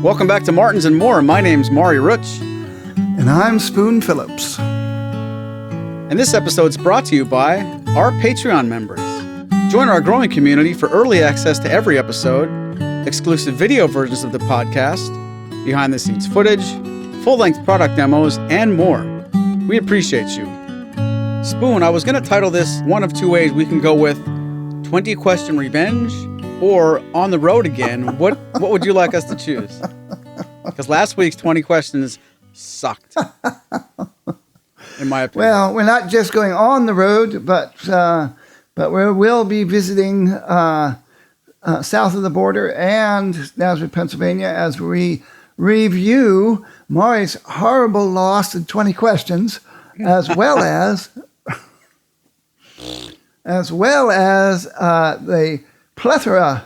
Welcome back to Martins and More. My name's Maury Rutch. And I'm Spoon Phillips. And this episode's brought to you by our Patreon members. Join our growing community for early access to every episode, exclusive video versions of the podcast, behind-the-scenes footage, full-length product demos, and more. We appreciate you. Spoon, I was going to title this one of two ways. We can go with 20-question revenge or on the road again. What would you like us to choose? Because last week's 20 questions sucked, in my opinion. Well, we're not just going on the road, but we will be visiting south of the border and Nazareth, Pennsylvania, as we review Maury's horrible loss in 20 questions, as well as the plethora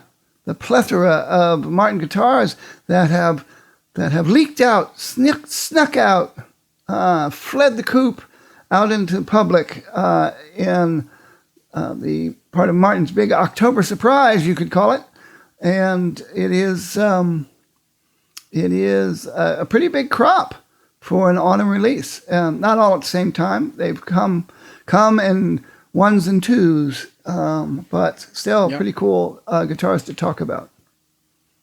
of Martin guitars that have leaked out, snuck out, fled the coop out into the public in the part of Martin's big October surprise, you could call it. And it is a pretty big crop for an autumn release. Not all at the same time. They've come in ones and twos, but still pretty cool guitars to talk about.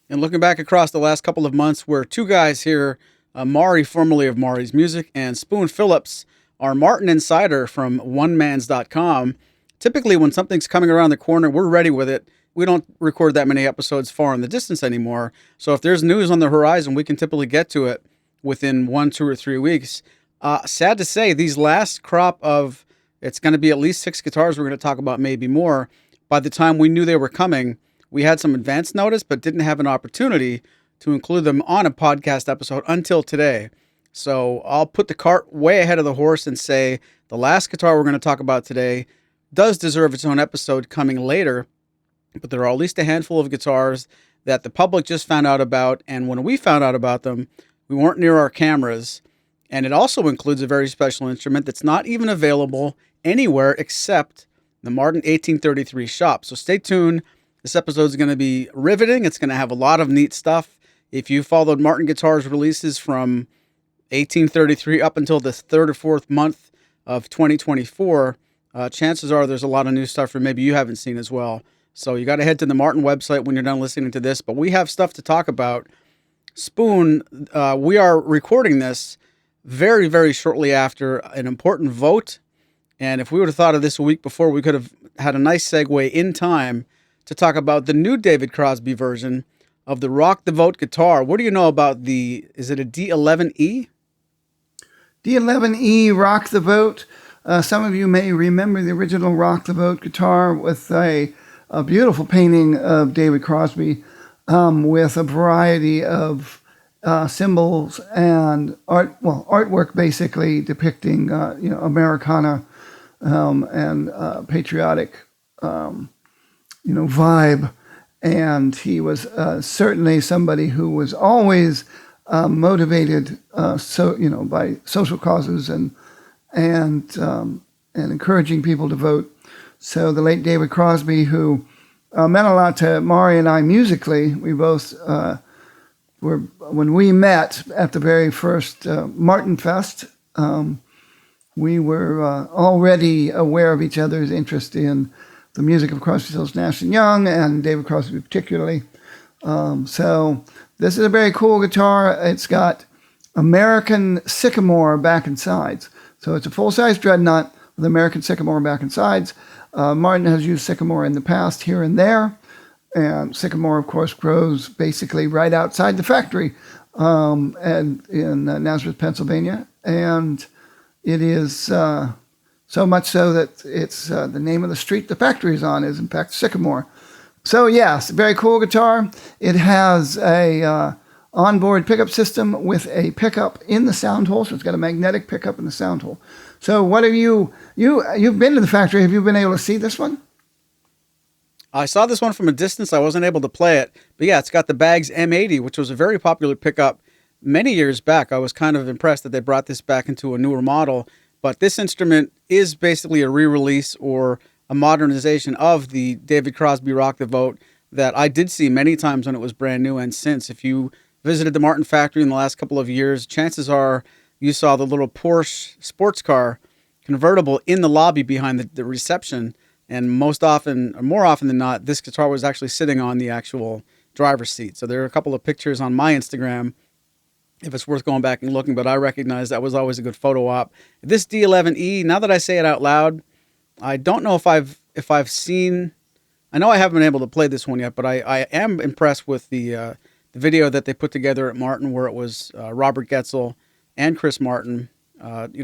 And looking back across the last couple of months, we're two guys here, Maury, formerly of Maury's Music, and Spoon Phillips, our Martin insider from onemans.com. Typically, when something's coming around the corner, we're ready with it. We don't record that many episodes far in the distance anymore. So if there's news on the horizon, we can typically get to it within 1, 2, or 3 weeks. Sad to say, these last crop of, it's going to be at least 6 guitars we're going to talk about, maybe more. By the time we knew they were coming, we had some advance notice, but didn't have an opportunity to include them on a podcast episode until today. So I'll put the cart way ahead of the horse and say the last guitar we're going to talk about today does deserve its own episode coming later, but there are at least a handful of guitars that the public just found out about, and when we found out about them, we weren't near our cameras. And it also includes a very special instrument that's not even available anywhere except the Martin 1833 shop. So stay tuned. This episode is going to be riveting. It's going to have a lot of neat stuff. If you followed Martin Guitars releases from 1833 up until the 3rd or 4th month of 2024, chances are there's a lot of new stuff that maybe you haven't seen as well. So you got to head to the Martin website when you're done listening to this. But we have stuff to talk about. Spoon, we are recording this very, very shortly after an important vote. And if we would have thought of this a week before, we could have had a nice segue in time to talk about the new David Crosby version of the Rock the Vote guitar. What do you know about is it a D-11E? D-11E Rock the Vote. Some of you may remember the original Rock the Vote guitar with a beautiful painting of David Crosby with a variety of symbols and artwork basically depicting Americana and patriotic vibe. And he was certainly somebody who was always motivated by social causes and encouraging people to vote. So the late David Crosby, who meant a lot to Maury and I musically, we both when we met at the very first Martin Fest, we were already aware of each other's interest in the music of Crosby, Stills, Nash & Young, and David Crosby particularly. So this is a very cool guitar. It's got American sycamore back and sides. So it's a full-size dreadnought with American sycamore back and sides. Martin has used sycamore in the past here and there. And sycamore, of course, grows basically right outside the factory and in Nazareth, Pennsylvania. And it is so much so that it's the name of the street the factory is on is, in fact, Sycamore. So, yes, very cool guitar. It has a onboard pickup system with a pickup in the sound hole. So it's got a magnetic pickup in the sound hole. So what have you've been to the factory. Have you been able to see this one? I saw this one from a distance. I wasn't able to play it. But yeah, it's got the Baggs M80, which was a very popular pickup many years back. I was kind of impressed that they brought this back into a newer model. But this instrument is basically a re-release or a modernization of the David Crosby Rock the Vote that I did see many times when it was brand new and since. If you visited the Martin factory in the last couple of years, chances are you saw the little Porsche sports car convertible in the lobby behind the reception. And most often, or more often than not, this guitar was actually sitting on the actual driver's seat. So there are a couple of pictures on my Instagram, if it's worth going back and looking, but I recognize that was always a good photo op. This D11E, now that I say it out loud, I don't know if I've seen. I know I haven't been able to play this one yet, but I am impressed with the video that they put together at Martin, where it was Robert Getzel and Chris Martin,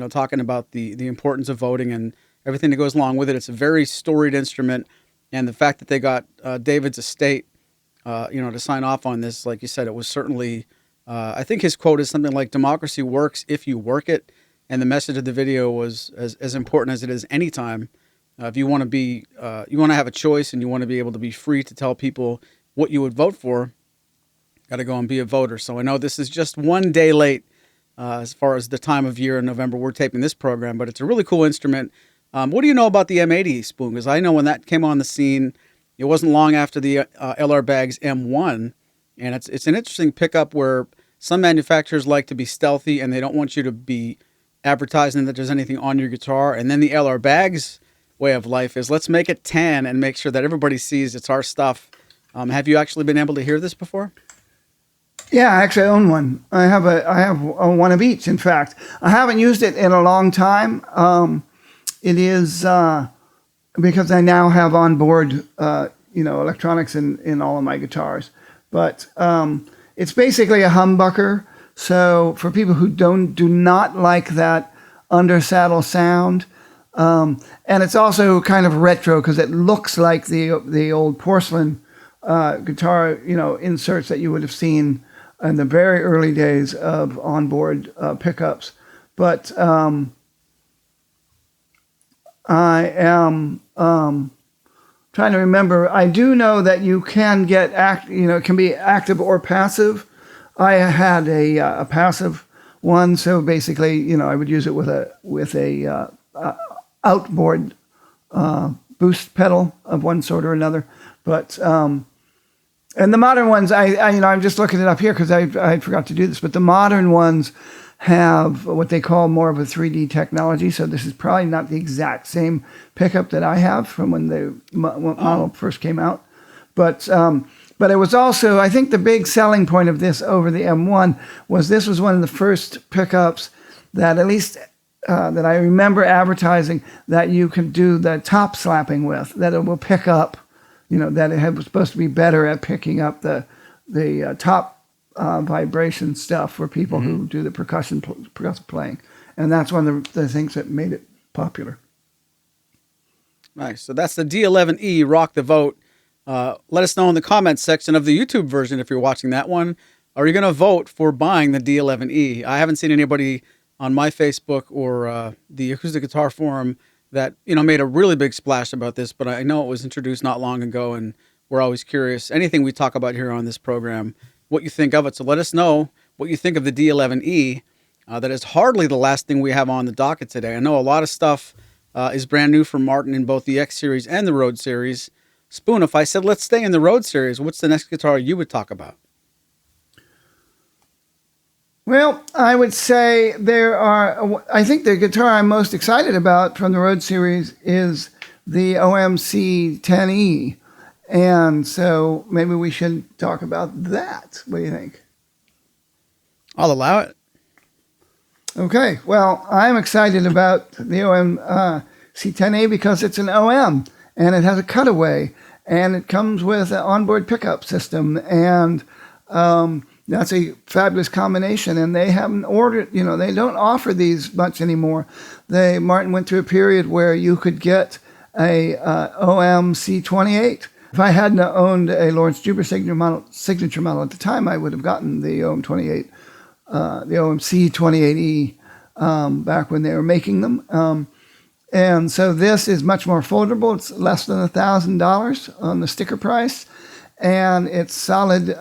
talking about the importance of voting and everything that goes along with it. It's a very storied instrument, and the fact that they got David's estate, to sign off on this, like you said, it was certainly. I think his quote is something like, "Democracy works if you work it," and the message of the video was as important as it is anytime. If you want to be, you want to have a choice, and you want to be able to be free to tell people what you would vote for, got to go and be a voter. So I know this is just one day late as far as the time of year in November we're taping this program, but it's a really cool instrument. What do you know about the M80 Spoon? Because I know when that came on the scene, it wasn't long after the LR Baggs M1. And it's an interesting pickup where some manufacturers like to be stealthy and they don't want you to be advertising that there's anything on your guitar. And then the LR Baggs way of life is, let's make it tan and make sure that everybody sees it's our stuff. Have you actually been able to hear this before? Yeah, actually I own one. I have one of each. In fact, I haven't used it in a long time. It is because I now have onboard, electronics in all of my guitars. But it's basically a humbucker. So for people who do not like that under saddle sound, and it's also kind of retro because it looks like the old porcelain guitar, inserts that you would have seen in the very early days of onboard pickups. But I am trying to remember. I do know that you can get it can be active or passive. I had a passive one, so basically, I would use it with a outboard boost pedal of one sort or another. But and the modern ones, I'm just looking it up here because I forgot to do this. But the modern ones have what they call more of a 3D technology. So this is probably not the exact same pickup that I have from when the model first came out. But it was also, I think the big selling point of this over the M1 was this was one of the first pickups that at least that I remember advertising that you can do the top slapping with, that it will pick up, that it was supposed to be better at picking up the top vibration stuff for people who do the percussive playing. And that's one of the things that made it popular. Nice. So that's the D11E Rock the Vote. Let us know in the comments section of the YouTube version if you're watching that one. Are you going to vote for buying the D11E? I haven't seen anybody on my Facebook or the Acoustic Guitar Forum that made a really big splash about this, but I know it was introduced not long ago, and we're always curious. Anything we talk about here on this program, what you think of it. So let us know what you think of the D11E. That is hardly the last thing we have on the docket today. I know a lot of stuff is brand new from Martin in both the X Series and the Road Series. Spoon, if I said let's stay in the Road Series, what's the next guitar you would talk about? Well, I would say I think the guitar I'm most excited about from the Road Series is the OMC 10E. And so maybe we should talk about that. What do you think? I'll allow it. Okay. Well, I'm excited about the OMC 10A because it's an OM and it has a cutaway and it comes with an onboard pickup system. And that's a fabulous combination. And they haven't ordered, they don't offer these much anymore. Martin went through a period where you could get a OMC 28. If I hadn't owned a Lawrence Juber signature model at the time, I would have gotten the OM28, the OMC 28E back when they were making them. And so this is much more affordable. It's less than $1,000 on the sticker price, and it's solid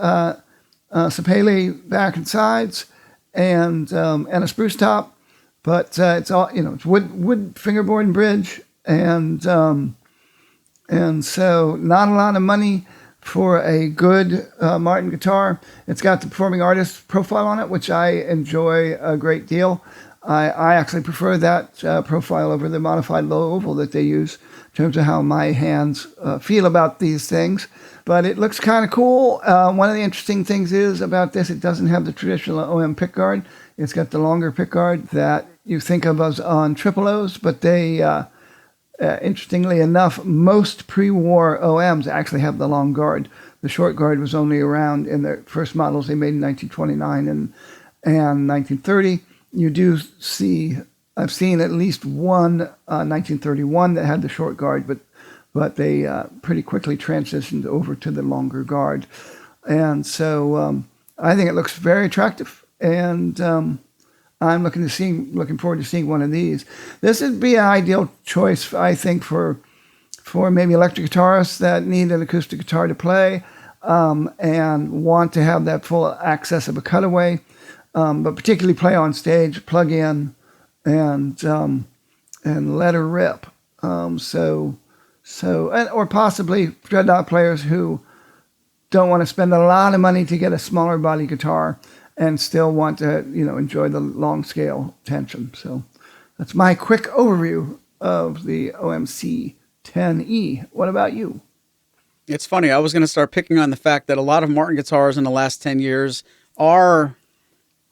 sapele back and sides, and a spruce top. But it's all it's wood fingerboard and bridge, and so not a lot of money for a good Martin guitar. It's got the performing artist profile on it, which I enjoy a great deal. I actually prefer that profile over the modified low oval that they use in terms of how my hands feel about these things. But it looks kind of cool. One of the interesting things is about this, it doesn't have the traditional OM pickguard. It's got the longer pickguard that you think of as on triple O's, but they, interestingly enough, most pre-war OMs actually have the long guard. The short guard was only around in the first models they made in 1929 and 1930. You do see, I've seen at least one 1931 that had the short guard, but they pretty quickly transitioned over to the longer guard. And so I think it looks very attractive, and I'm looking forward to seeing one of these. This would be an ideal choice, I think, for maybe electric guitarists that need an acoustic guitar to play and want to have that full access of a cutaway. But particularly play on stage, plug in, and let her rip. Or possibly dreadnought players who don't want to spend a lot of money to get a smaller body guitar and still want to, enjoy the long scale tension. So that's my quick overview of the OMC 10E. What about you? It's funny. I was going to start picking on the fact that a lot of Martin guitars in the last 10 years are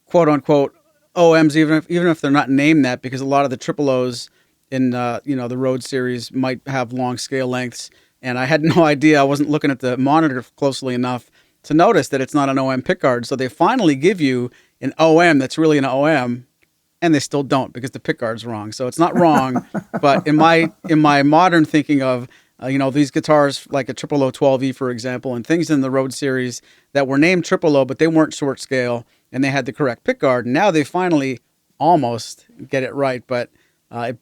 quote unquote OMs, even if they're not named that, because a lot of the triple O's in the Road series might have long scale lengths, and I had no idea. I wasn't looking at the monitor closely enough to notice that it's not an OM pickguard. So they finally give you an OM that's really an OM, and they still don't because the pickguard's wrong. So it's not wrong, but in my modern thinking of these guitars like a triple O 12E, for example, and things in the Road series that were named triple O, but they weren't short scale, and they had the correct pickguard. Now they finally almost get it right. But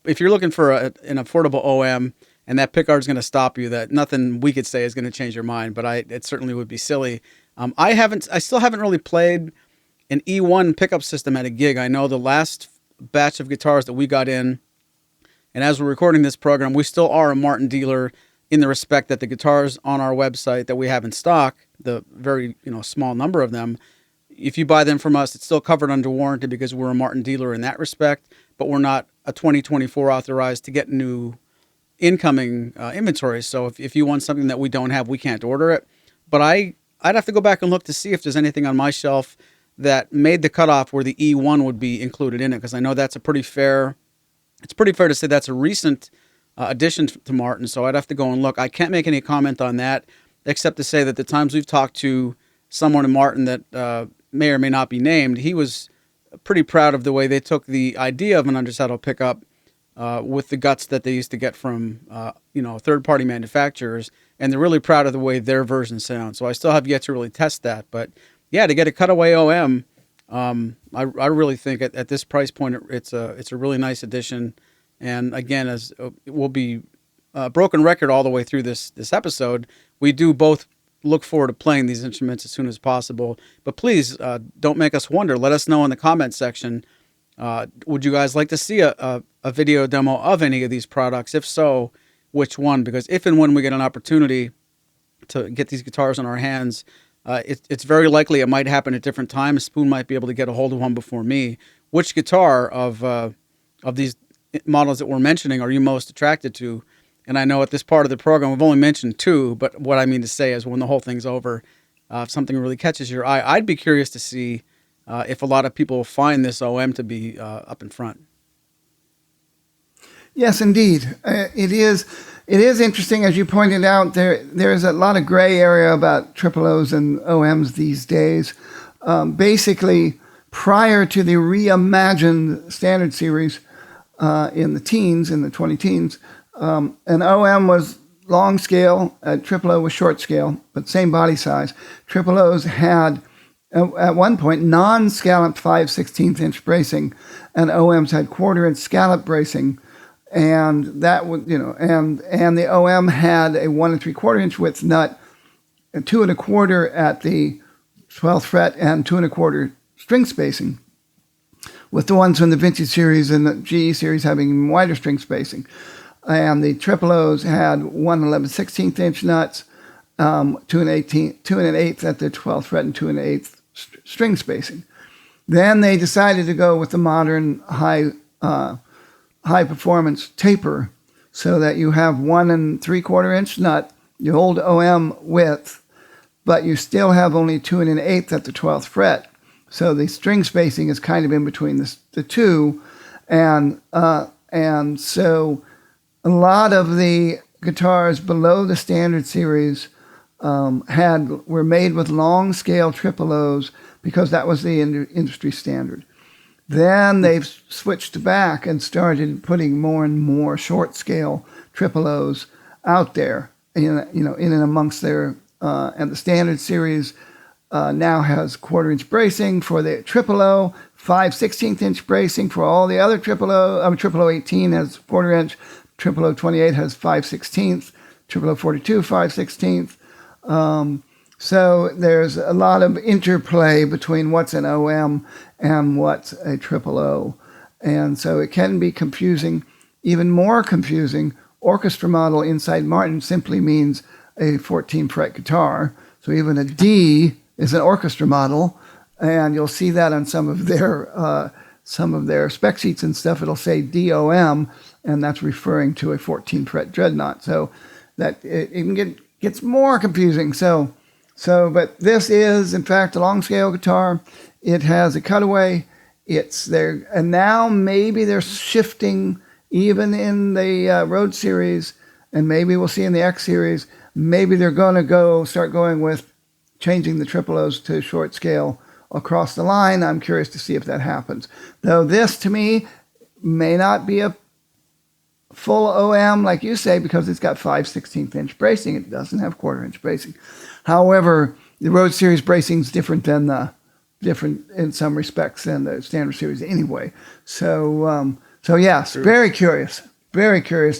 if you're looking for an affordable OM and that pickguard is going to stop you, that nothing we could say is going to change your mind. But it certainly would be silly. I still haven't really played an E1 pickup system at a gig. I know the last batch of guitars that we got in, and as we're recording this program, we still are a Martin dealer in the respect that the guitars on our website that we have in stock, the very small number of them, if you buy them from us, it's still covered under warranty because we're a Martin dealer in that respect, but we're not a 2024 authorized to get new incoming inventory. So if you want something that we don't have, we can't order it. But I'd have to go back and look to see if there's anything on my shelf that made the cutoff where the E1 would be included in it, because I know it's pretty fair to say that's a recent addition to Martin. So I'd have to go and look. I can't make any comment on that, except to say that the times we've talked to someone in Martin that may or may not be named, he was pretty proud of the way they took the idea of an undersaddle pickup with the guts that they used to get from third-party manufacturers, and they're really proud of the way their version sounds. So I still have yet to really test that, but yeah, to get a cutaway OM, I really think at this price point it's a really nice addition. And again, as it will be a broken record all the way through this episode, we do both look forward to playing these instruments as soon as possible. But please don't make us wonder. Let us know in the comments section. Would you guys like to see a video demo of any of these products? If so, which one? Because if and when we get an opportunity to get these guitars in our hands, it's very likely it might happen at different times. Spoon might be able to get a hold of one before me. Which guitar of these models that we're mentioning are you most attracted to? And I know at this part of the program, we've only mentioned two, but what I mean to say is when the whole thing's over, if something really catches your eye, I'd be curious to see if a lot of people find this OM to be up in front. Yes, indeed. It is interesting, as you pointed out, there's a lot of gray area about triple O's and OMs these days. Basically, prior to the reimagined standard series in the 20 teens, an OM was long scale, triple O was short scale, but same body size. Triple O's had, at one point, non-scalloped 5/16 inch bracing, and OMs had quarter-inch scallop bracing, and that would, and the OM had a 1 3/4 inch width nut, and 2 1/4 at the 12th fret, and 2 1/4 string spacing, with the ones from the Vintage series and the GE series having even wider string spacing. And the triple O's had 1 11/16 inch nuts, 2 1/8 at the 12th fret and 2 1/8 string spacing. Then they decided to go with the modern high performance taper, so that you have 1 3/4 inch nut, you hold OM width, but you still have only 2 1/8 at the 12th fret. So the string spacing is kind of in between the two, and so a lot of the guitars below the standard series were made with long scale triple O's because that was the industry standard. Then they've switched back and started putting more and more short scale triple O's out there, in and amongst their and the standard series now has 1/4 inch bracing for the triple O, 5/16 inch bracing for all the other triple O. Triple O 18 has 1/4 inch, triple O 28 has 5/16, triple O 42 5/16. So there's a lot of interplay between what's an OM and what's a triple O. And so it can be confusing, even more confusing. Orchestra model inside Martin simply means a 14 fret guitar. So even a D is an orchestra model, and you'll see that on some of their spec sheets and stuff. It'll say DOM, and that's referring to a 14 fret dreadnought. So that it can gets more confusing. But this is, in fact, a long scale guitar. It has a cutaway. It's there, and now maybe they're shifting even in the Road series, and maybe we'll see in the X series. Maybe they're going to start going with changing the triple O's to short scale across the line. I'm curious to see if that happens. Though this, to me, may not be a full OM, like you say, because it's got 5/16 inch bracing. It doesn't have 1/4 inch bracing. However, the Road series bracing is different in some respects than the standard series anyway. So yes, True. very curious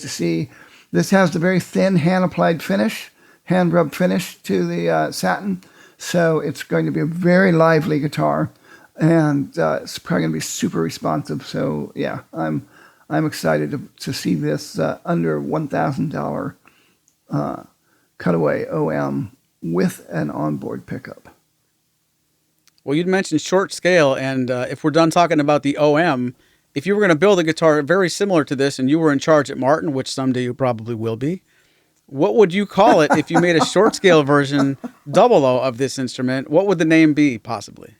to see. This has the very thin hand-applied finish, hand-rubbed finish to the satin. So it's going to be a very lively guitar, and it's probably going to be super responsive. So yeah, I'm excited to see this under $1,000 cutaway OM with an onboard pickup. Well, you'd mentioned short scale, and if we're done talking about the OM, if you were going to build a guitar very similar to this and you were in charge at Martin, which someday you probably will be, what would you call it if you made a short scale version, double O, of this instrument? What would the name be, possibly?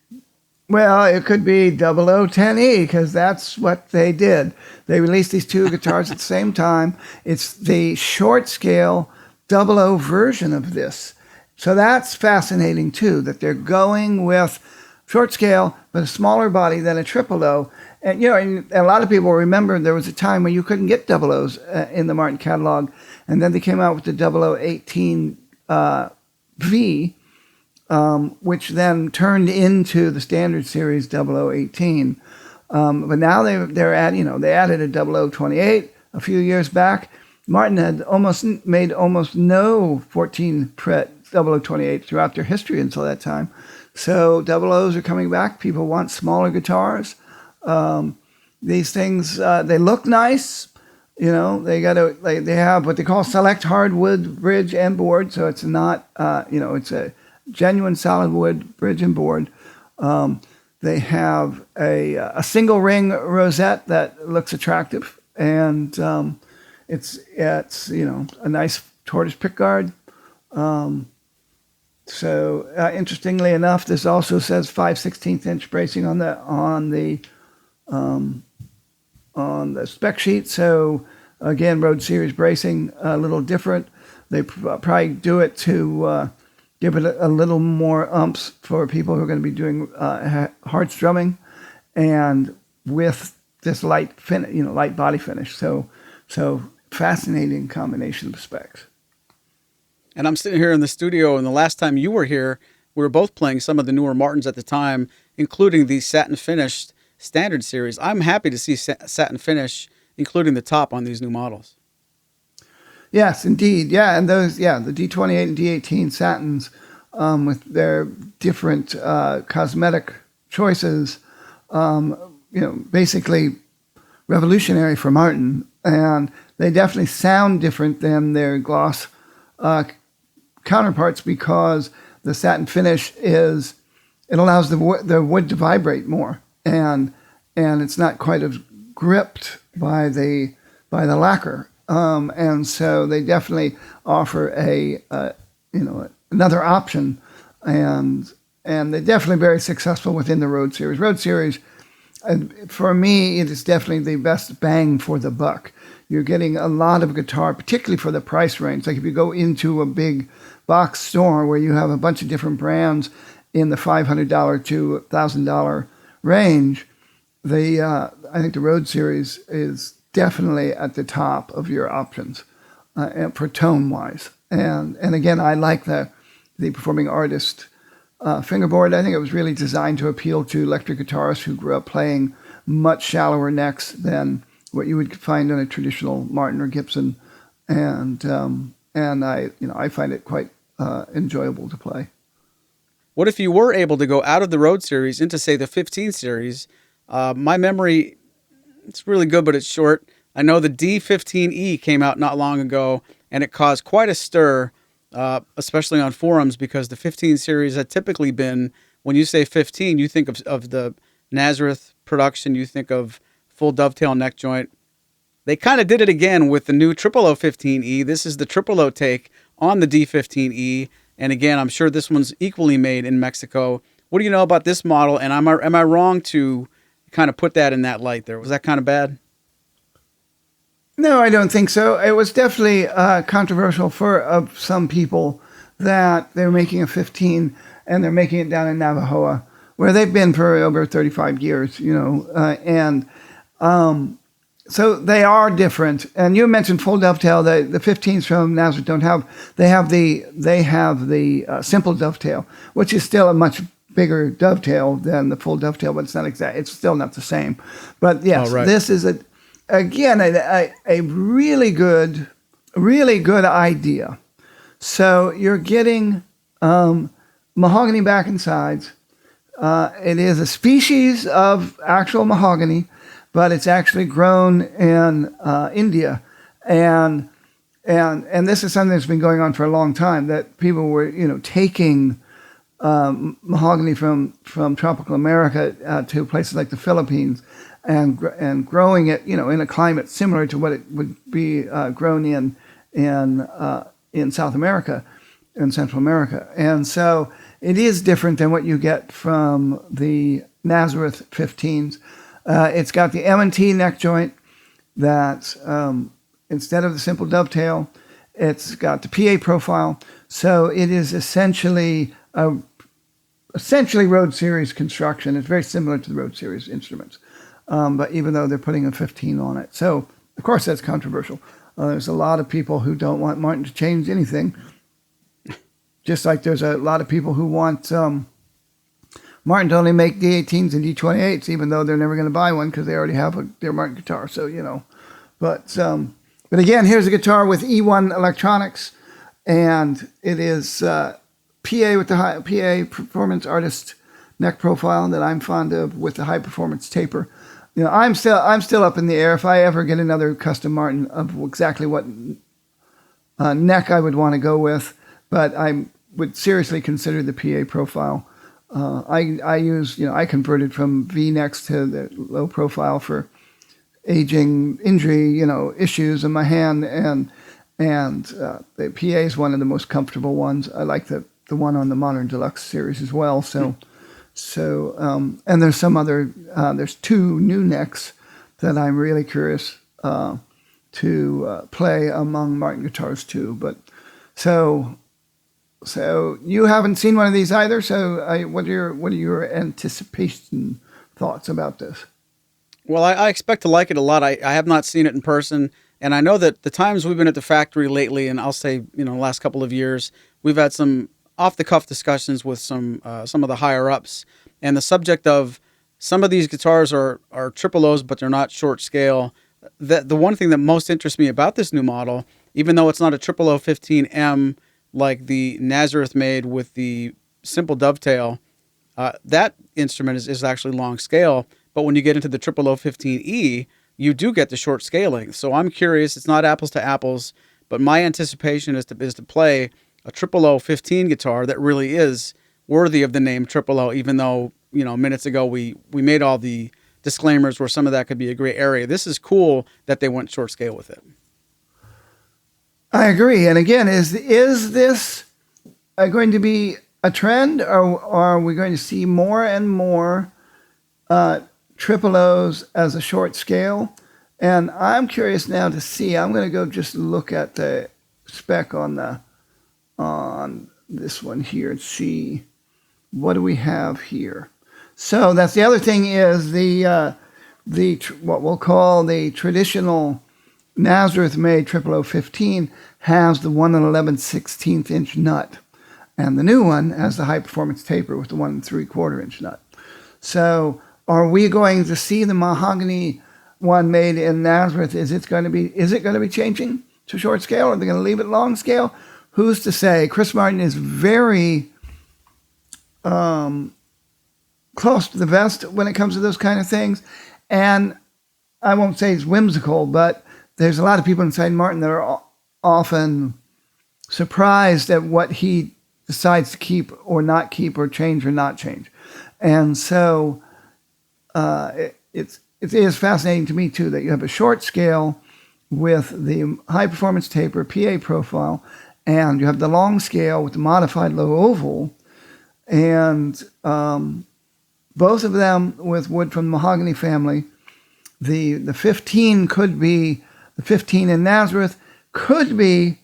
Well, it could be 0010E, because that's what they did. They released these two guitars at the same time. It's the short scale 00 version of this. So that's fascinating too, that they're going with short scale, but a smaller body than a triple O. And, and a lot of people remember there was a time when you couldn't get double O's in the Martin catalog. And then they came out with the 0018 V, which then turned into the standard series 0018. But now they added a 0028 a few years back. Martin had made almost no 14 fret 0028 throughout their history until that time. So double O's are coming back. People want smaller guitars. These things, they look nice. They have what they call select hardwood bridge and board. So it's not, it's a genuine solid wood bridge and board. They have a single ring rosette that looks attractive, and it's a nice tortoise pickguard. So interestingly enough, this also says 5/16 inch bracing on the spec sheet. So again, Road series bracing, a little different. They probably do it to give it a little more umps for people who are going to be doing hard strumming, and with this light body finish. So fascinating combination of specs. And I'm sitting here in the studio, and the last time you were here, we were both playing some of the newer Martins at the time, including the satin finished standard series. I'm happy to see satin finish, including the top on these new models. Yes, indeed. Yeah, and those, the D28 and D18 satins, with their different cosmetic choices, basically revolutionary for Martin, and they definitely sound different than their gloss counterparts because the satin finish it allows the wood to vibrate more, and it's not quite as gripped by the lacquer, and so they definitely offer another option, and they're definitely very successful within the Road Series. Road Series, for me, it is definitely the best bang for the buck. You're getting a lot of guitar, particularly for the price range. Like if you go into a big box store where you have a bunch of different brands in the $500 to $1,000 range, I think the Road Series is definitely at the top of your options for tone-wise. And again, I like the Performing Artist fingerboard. I think it was really designed to appeal to electric guitarists who grew up playing much shallower necks than what you would find on a traditional Martin or Gibson, and I find it quite enjoyable to play. What if you were able to go out of the Road Series into, say, the 15 series? My memory, it's really good, but it's short. I know the D-15E came out not long ago, and it caused quite a stir, especially on forums, because the 15 series had typically been, when you say 15, you think of the Nazareth production, you think of full dovetail neck joint. They kind of did it again with the new 00015E. This is the 000 take on the D-15E. And again, I'm sure this one's equally made in Mexico. What do you know about this model? And am I wrong to kind of put that in that light there? Was that kind of bad? No, I don't think so. It was definitely controversial for some people that they're making a 15 and they're making it down in Navajoa, where they've been for over 35 years, so they are different. And you mentioned full dovetail. The 15s from Nazareth don't have. They have the simple dovetail, which is still a much bigger dovetail than the full dovetail, but it's not exact. It's still not the same. But yes, This is a really good idea. So you're getting mahogany back and sides. It is a species of actual mahogany, but it's actually grown in India, and this is something that's been going on for a long time. That people were, taking mahogany from tropical America to places like the Philippines, and growing it, in a climate similar to what it would be grown in South America and Central America, and so it is different than what you get from the Nazareth 15s. It's got the M&T neck joint that, instead of the simple dovetail, it's got the PA profile. So it is essentially Road Series construction. It's very similar to the Road Series instruments, but even though they're putting a 15 on it. So, of course, that's controversial. There's a lot of people who don't want Martin to change anything. Just like there's a lot of people who want Martin to only make D18s and D28s, even though they're never going to buy one because they already have their Martin guitar. So, but again, here's a guitar with E1 electronics, and it is PA with the high PA Performance Artist neck profile that I'm fond of, with the high performance taper. I'm still up in the air if I ever get another custom Martin of exactly what neck I would want to go with, but I would seriously consider the PA profile. I converted from V necks to the low profile for aging, injury, issues in my hand, and the PA is one of the most comfortable ones. I like the one on the Modern Deluxe series as well. So and there's some other, there's two new necks that I'm really curious to play among Martin guitars too. But so you haven't seen one of these either. So what are your anticipation thoughts about this? Well, I expect to like it a lot. I have not seen it in person, and I know that the times we've been at the factory lately, and I'll say, the last couple of years, we've had some off-the-cuff discussions with some of the higher-ups, and the subject of some of these guitars are triple O's, but they're not short scale. The one thing that most interests me about this new model, even though it's not a 00015M like the Nazareth made with the simple dovetail, that instrument is actually long scale. But when you get into the 00015E, you do get the short scaling. So I'm curious. It's not apples to apples, but my anticipation is to play a triple O 15 guitar that really is worthy of the name triple O, even though, minutes ago we made all the disclaimers where some of that could be a gray area. This is cool that they went short scale with it. I agree. And again, is this going to be a trend, or are we going to see more and more triple O's as a short scale? And I'm curious now to see. I'm going to go just look at the spec on this one here and see what do we have here. So that's the other thing is the what we'll call the traditional Nazareth-made triple O 15 has the 1 11/16 inch nut, and the new one has the high-performance taper with the 1 3/4 inch nut. So, are we going to see the mahogany one made in Nazareth? Is it going to be changing to short scale? Or are they going to leave it long scale? Who's to say? Chris Martin is very close to the vest when it comes to those kind of things, and I won't say he's whimsical, but there's a lot of people inside Martin that are often surprised at what he decides to keep or not keep or change or not change. And so it is fascinating to me, too, that you have a short scale with the high-performance taper PA profile, and you have the long scale with the modified low oval, and both of them with wood from the mahogany family. The 15 could be, the 15 in Nazareth could be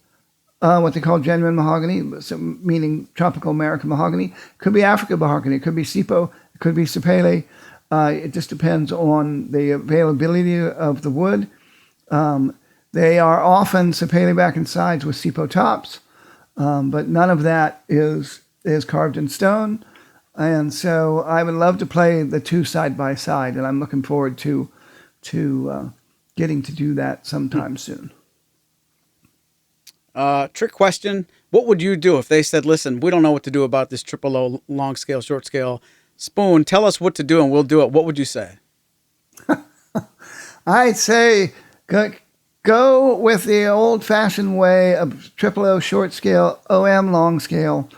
what they call genuine mahogany, meaning tropical American mahogany. It could be African mahogany. It could be Sipo. It could be Sapele. It just depends on the availability of the wood. They are often Sapele back and sides with Sipo tops, but none of that is carved in stone. And so I would love to play the two side by side, and I'm looking forward to getting to do that sometime soon. Trick question. What would you do if they said, listen, we don't know what to do about this triple O long scale, short scale? Spoon, tell us what to do and we'll do it. What would you say? I'd say go with the old-fashioned way of triple O short scale, OM long scale.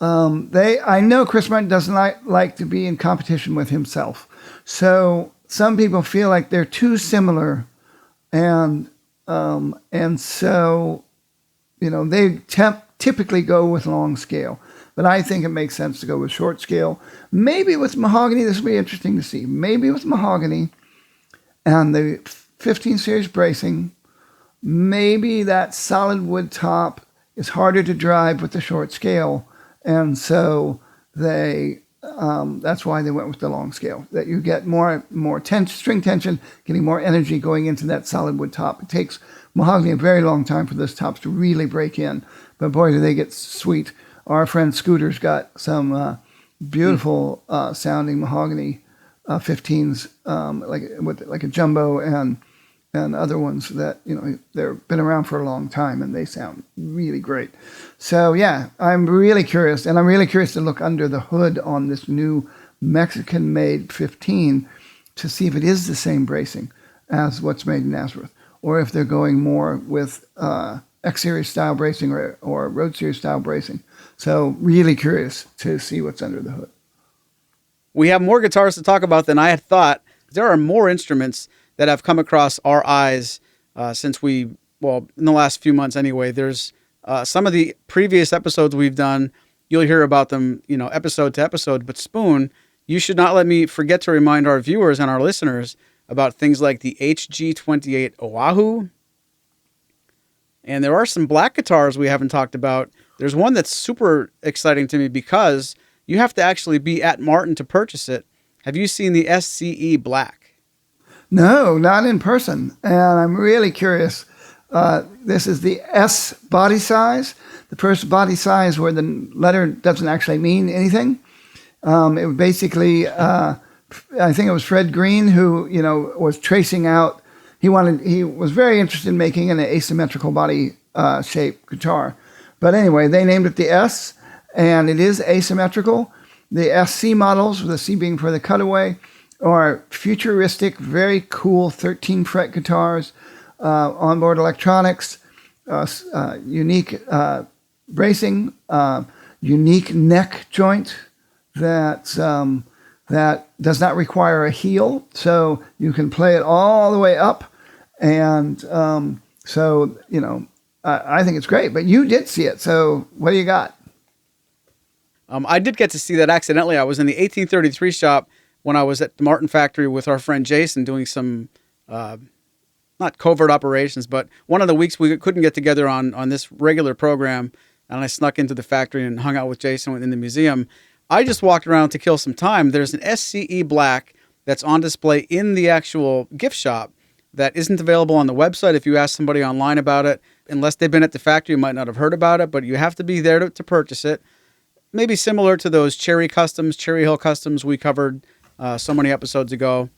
I know Chris Martin doesn't like to be in competition with himself. So some people feel like they're too similar, and so they typically go with long scale. But I think it makes sense to go with short scale. Maybe with mahogany, this will be interesting to see. Maybe with mahogany and the 15 series bracing, maybe that solid wood top is harder to drive with the short scale. And so that's why they went with the long scale, that you get more string tension, getting more energy going into that solid wood top. It takes mahogany a very long time for those tops to really break in, but boy, do they get sweet. Our friend Scooter's got some beautiful sounding mahogany 15s, like a jumbo and other ones that they've been around for a long time and they sound really great. So yeah, I'm really curious, and I'm really curious to look under the hood on this new Mexican-made 15 to see if it is the same bracing as what's made in Nazareth, or if they're going more with X-Series style bracing or Road Series style bracing. So really curious to see what's under the hood. We have more guitars to talk about than I had thought. There are more instruments that have come across our eyes since in the last few months anyway. There's some of the previous episodes we've done, you'll hear about them, episode to episode. But Spoon, you should not let me forget to remind our viewers and our listeners about things like the HG28 Oahu. And there are some black guitars we haven't talked about. There's one that's super exciting to me because you have to actually be at Martin to purchase it. Have you seen the SCE Black? No, not in person. And I'm really curious. This is the S body size, the first body size where the letter doesn't actually mean anything. It was basically, I think it was Fred Green who, was tracing out. He was very interested in making an asymmetrical body shape guitar. But anyway, they named it the S, and it is asymmetrical. The SC models, with the C being for the cutaway, are futuristic, very cool 13-fret guitars, onboard electronics, unique bracing, unique neck joint that does not require a heel, so you can play it all the way up. And so, I think it's great. But you did see it, so what do you got? I did get to see that accidentally. I was in the 1833 shop when I was at the Martin factory with our friend Jason doing some, not covert operations, but one of the weeks we couldn't get together on this regular program, and I snuck into the factory and hung out with Jason in the museum. I just walked around to kill some time. There's an SCE Black that's on display in the actual gift shop that isn't available on the website. If you ask somebody online about it, unless they've been at the factory, you might not have heard about it, but you have to be there to purchase it. Maybe similar to those Cherry Hill Customs we covered so many episodes ago.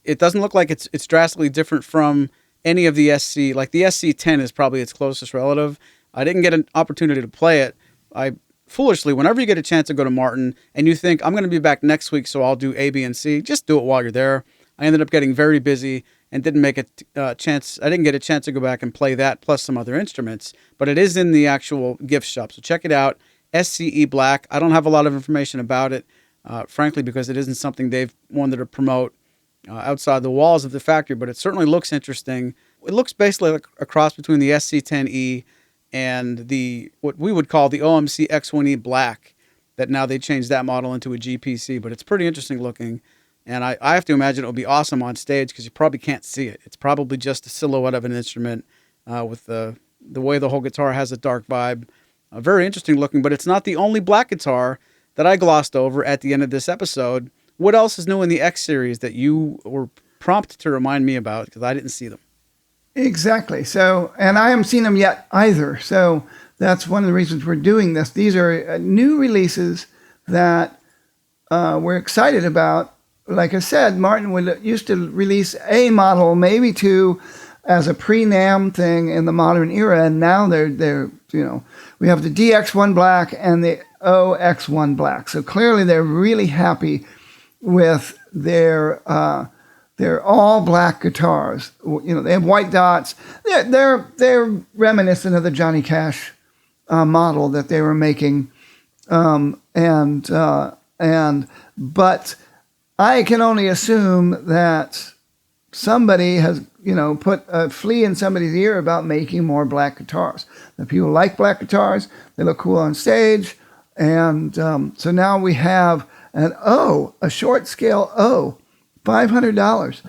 It doesn't look like it's drastically different from any of the SC. Like the SC10 is probably its closest relative. I didn't get an opportunity to play it. I foolishly, whenever you get a chance to go to Martin and you think, I'm going to be back next week, so I'll do A, B, and C, just do it while you're there. I ended up getting very busy and didn't make a chance. I didn't get a chance to go back and play that plus some other instruments, but it is in the actual gift shop. So check it out. SCE Black. I don't have a lot of information about it, frankly, because it isn't something they've wanted to promote outside the walls of the factory, but it certainly looks interesting. It looks basically like a cross between the SC10E and what we would call the OMC X1E Black, that now they changed that model into a GPC, but it's pretty interesting looking. And I have to imagine it'll be awesome on stage because you probably can't see it. It's probably just a silhouette of an instrument with the way the whole guitar has a dark vibe. Very interesting looking, but it's not the only black guitar that I glossed over at the end of this episode. What else is new in the X series that you were prompted to remind me about because I didn't see them? Exactly. So, and I haven't seen them yet either. So that's one of the reasons we're doing this. These are new releases that we're excited about. Like I said, Martin used to release a model, maybe two, as a pre-NAMM thing in the modern era, and now they're we have the DX1 Black and the OX1 Black. So clearly they're really happy with their all black guitars. They have white dots. They're reminiscent of the Johnny Cash model that they were making, but I can only assume that somebody has, put a flea in somebody's ear about making more black guitars. The people like black guitars. They look cool on stage. And so now we have a short scale O, $500.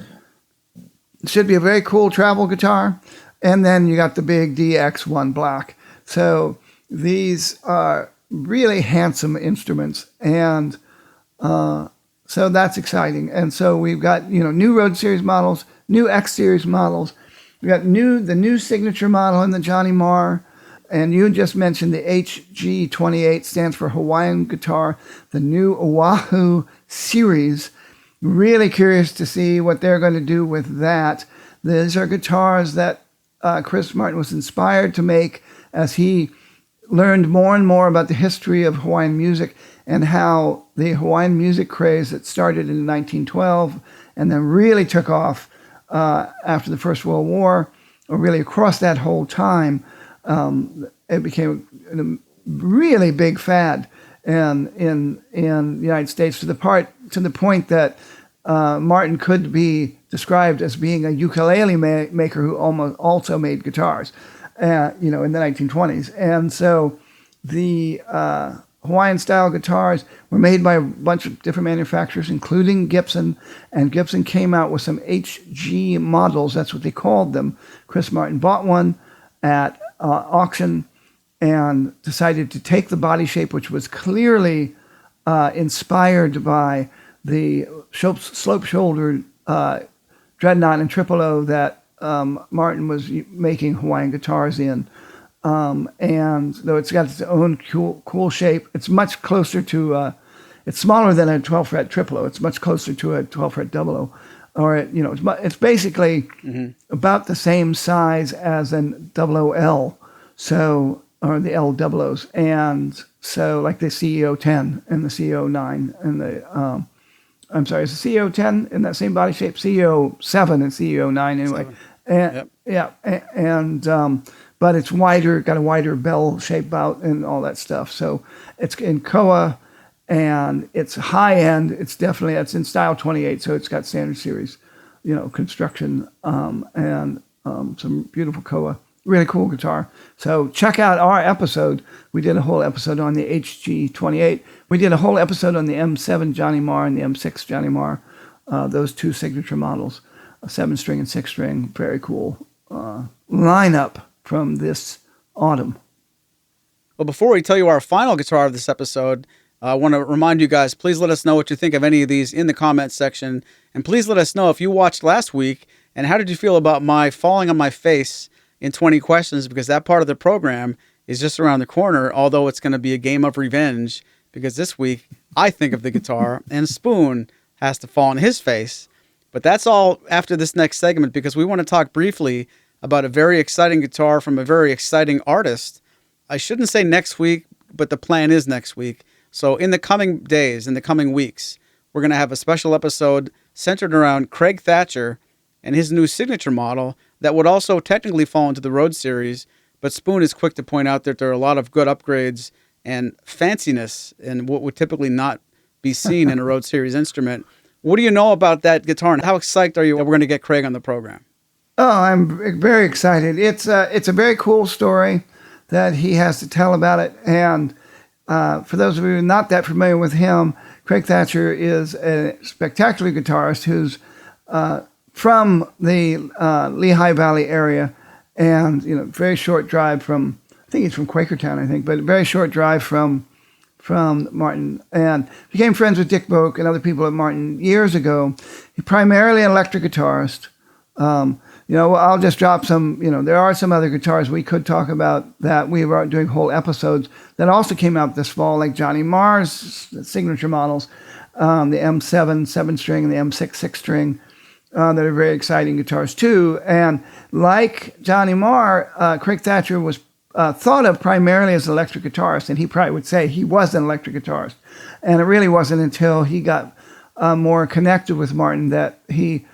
It should be a very cool travel guitar. And then you got the big DX1 Black. So these are really handsome instruments. And so that's exciting. And so we've got, new Road Series models, new X Series models. We got the new signature model in the Johnny Marr. And you just mentioned the HG28 stands for Hawaiian guitar, the new Oahu series. Really curious to see what they're going to do with that. These are guitars that Chris Martin was inspired to make as he learned more and more about the history of Hawaiian music and how the Hawaiian music craze that started in 1912 and then really took off after the First World War, or really across that whole time, it became a really big fad in the United States to the point that Martin could be described as being a ukulele maker who also made guitars, in the 1920s. And so the Hawaiian style guitars were made by a bunch of different manufacturers, including Gibson, and Gibson came out with some HG models. That's what they called them. Chris Martin bought one at auction and decided to take the body shape, which was clearly inspired by the slope-shouldered Dreadnought and Triple O that Martin was making Hawaiian guitars in. And though it's got its own cool shape, it's much closer to, it's smaller than a 12-fret Triple O. It's much closer to a 12-fret Double O. Or, it's basically about the same size as an OOL, or the L double O's. And so like the CEO 10 and the CEO 9 and the, is the CEO 10 in that same body shape? CEO 7 and CEO 9 anyway. And, yep. Yeah. but it's wider, got a wider bell shape bout and all that stuff. So it's in Koa, and it's high end. It's in style 28, so it's got standard series, construction, and some beautiful Koa. Really cool guitar. So check out our episode. We did a whole episode on the HG28. We did a whole episode on the M7 Johnny Marr and the M6 Johnny Marr, those two signature models, a 7-string and 6-string. Very cool lineup from this autumn. Well, before we tell you our final guitar of this episode, I want to remind you guys, please let us know what you think of any of these in the comments section. And please let us know if you watched last week and how did you feel about my falling on my face in 20 questions, because that part of the program is just around the corner, although it's going to be a game of revenge, because this week I think of the guitar and Spoon has to fall on his face. But that's all after this next segment, because we want to talk briefly about a very exciting guitar from a very exciting artist. I shouldn't say next week, but the plan is next week. So in the coming days, in the coming weeks, we're going to have a special episode centered around Craig Thatcher and his new signature model that would also technically fall into the Rhodes series, but Spoon is quick to point out that there are a lot of good upgrades and fanciness in what would typically not be seen in a Rhodes series instrument. What do you know about that guitar, and how excited are you that we're going to get Craig on the program? Oh, I'm very excited. It's a very cool story that he has to tell about it. And for those of you not that familiar with him, Craig Thatcher is a spectacular guitarist who's from the Lehigh Valley area, and very short drive from, I think he's from Quakertown, but a very short drive from Martin, and became friends with Dick Boak and other people at Martin years ago. He's primarily an electric guitarist. I'll just drop some, there are some other guitars we could talk about that we were doing whole episodes that also came out this fall, like Johnny Marr's signature models, the M7 7-string and the M6 6-string. That are very exciting guitars too. And like Johnny Marr, Craig Thatcher was thought of primarily as an electric guitarist, and he probably would say he was an electric guitarist. And it really wasn't until he got more connected with Martin that he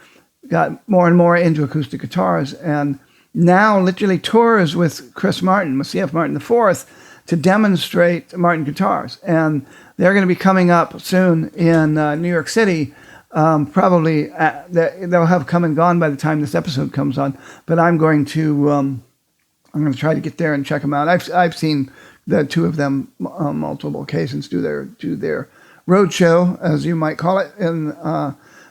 got more and more into acoustic guitars, and now literally tours with Chris Martin, with CF Martin IV, to demonstrate Martin guitars. And they're going to be coming up soon in New York City. Probably they'll have come and gone by the time this episode comes on. But I'm going to try to get there and check them out. I've seen the two of them on multiple occasions do their road show, as you might call it,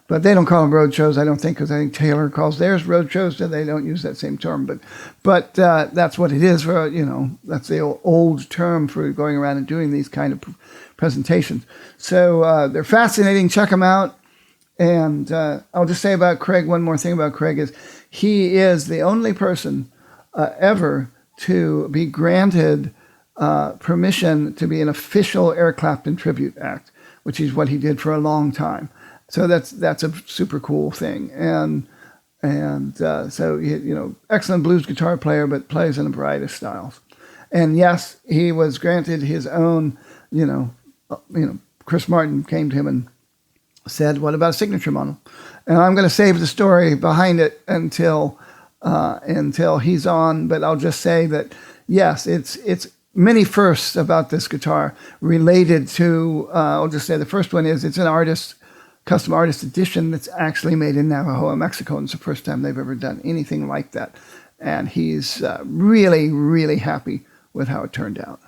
but they don't call them road shows, I don't think, because I think Taylor calls theirs road shows, so they don't use that same term. But that's what it is for, that's the old term for going around and doing these kind of presentations. So they're fascinating. Check them out. And I'll just say about Craig, one more thing about Craig is he is the only person ever to be granted permission to be an official Eric Clapton tribute act, which is what he did for a long time. So that's a super cool thing. And so excellent blues guitar player, but plays in a variety of styles. And yes, he was granted his own. Chris Martin came to him and said, "What about a signature model?" And I'm going to save the story behind it until he's on. But I'll just say that yes, it's many firsts about this guitar related to. I'll just say the first one is it's an custom artist edition that's actually made in Navajo, Mexico, and it's the first time they've ever done anything like that. And he's really, really happy with how it turned out.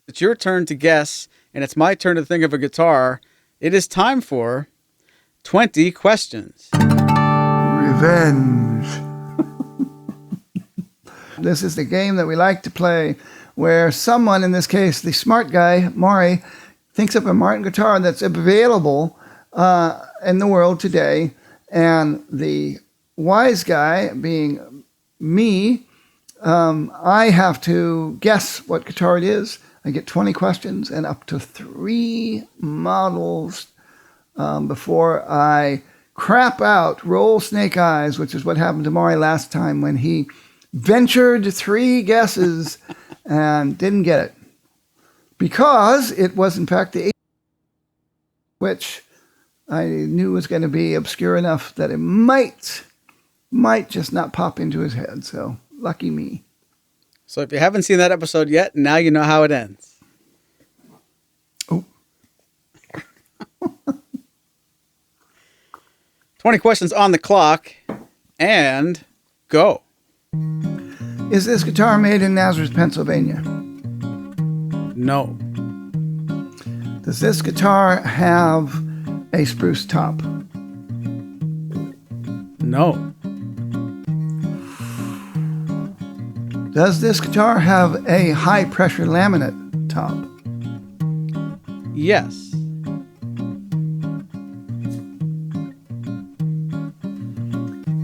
It's your turn to guess, and it's my turn to think of a guitar. It is time for 20 questions. Revenge. This is the game that we like to play where someone, in this case, the smart guy, Maury, thinks of a Martin guitar that's available in the world today, and the wise guy, being me, I have to guess what guitar it is. I get 20 questions and up to 3 models before I crap out, roll snake eyes, which is what happened to Maury last time when he ventured 3 guesses and didn't get it. Because it was, in fact, the 8, which I knew was going to be obscure enough that it might just not pop into his head. So Lucky me. So if you haven't seen that episode yet, now you know how it ends. Oh. 20 questions on the clock, and go. Is this guitar made in Nazareth, Pennsylvania? No. Does this guitar have a spruce top? No. Does this guitar have a high pressure laminate top? Yes.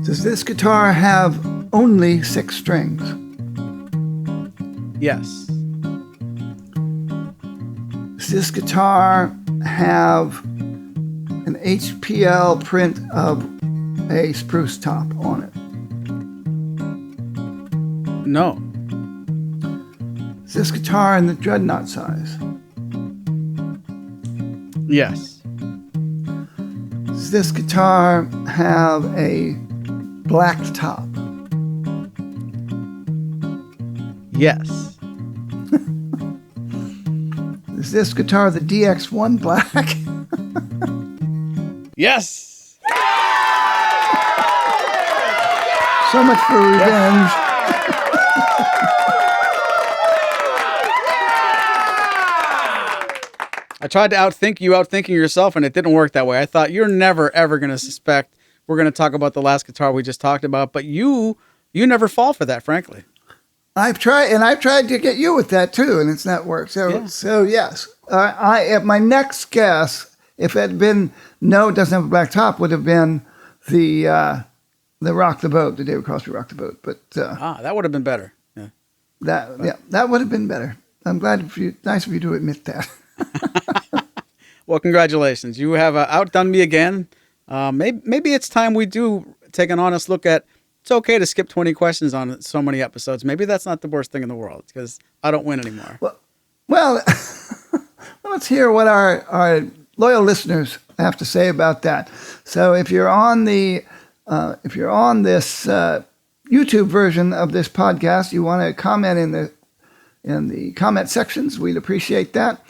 Does this guitar have only 6 strings? Yes. Does this guitar have an HPL print of a spruce top on it? No. Is this guitar in the dreadnought size? Yes. Does this guitar have a black top? Yes. Is this guitar the DX1 black? Yes. So much for revenge. I tried to outthink you outthinking yourself, and it didn't work that way. I thought you're never, ever going to suspect we're going to talk about the last guitar we just talked about, but you never fall for that, frankly. I've tried to get you with that too, and it's not worked. So yes, if my next guess, if it had been no, it doesn't have a black top, would have been the Rock the Vote, the David Crosby Rock the Vote. But that would have been better. Yeah. That would have been better. I'm glad for you. Nice of you to admit that. Well, congratulations. You have outdone me again. Maybe it's time we do take an honest look at. It's okay to skip 20 questions on so many episodes. Maybe that's not the worst thing in the world because I don't win anymore. Well, let's hear what our loyal listeners have to say about that. So if you're on this YouTube version of this podcast, you want to comment in the comment sections. We'd appreciate that.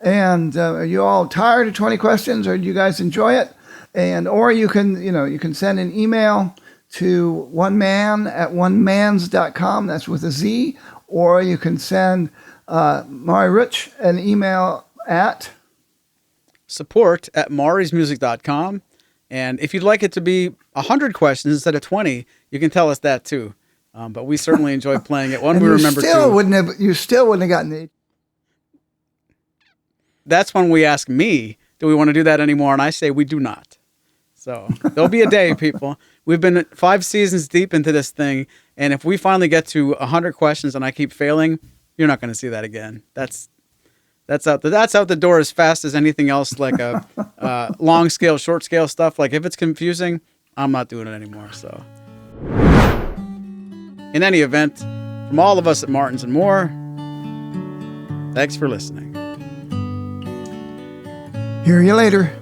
And are you all tired of 20 questions, or do you guys enjoy it? Or you can send an email to oneman@onemans.com. That's with a Z. Or you can send Maury Rutch an email at support@maurysmusic.com. And if you'd like it to be 100 questions instead of 20, you can tell us that too. But we certainly enjoy playing it. One we remember too. You still wouldn't have gotten it. That's when we ask me, do we want to do that anymore? And I say we do not. So there'll be a day, people. We've been 5 seasons deep into this thing, and if we finally get to 100 questions and I keep failing, you're not going to see that again. That's out the door as fast as anything else, like a long scale, short scale stuff. Like if it's confusing, I'm not doing it anymore. So in any event, from all of us at Martins and More, thanks for listening. Hear you later.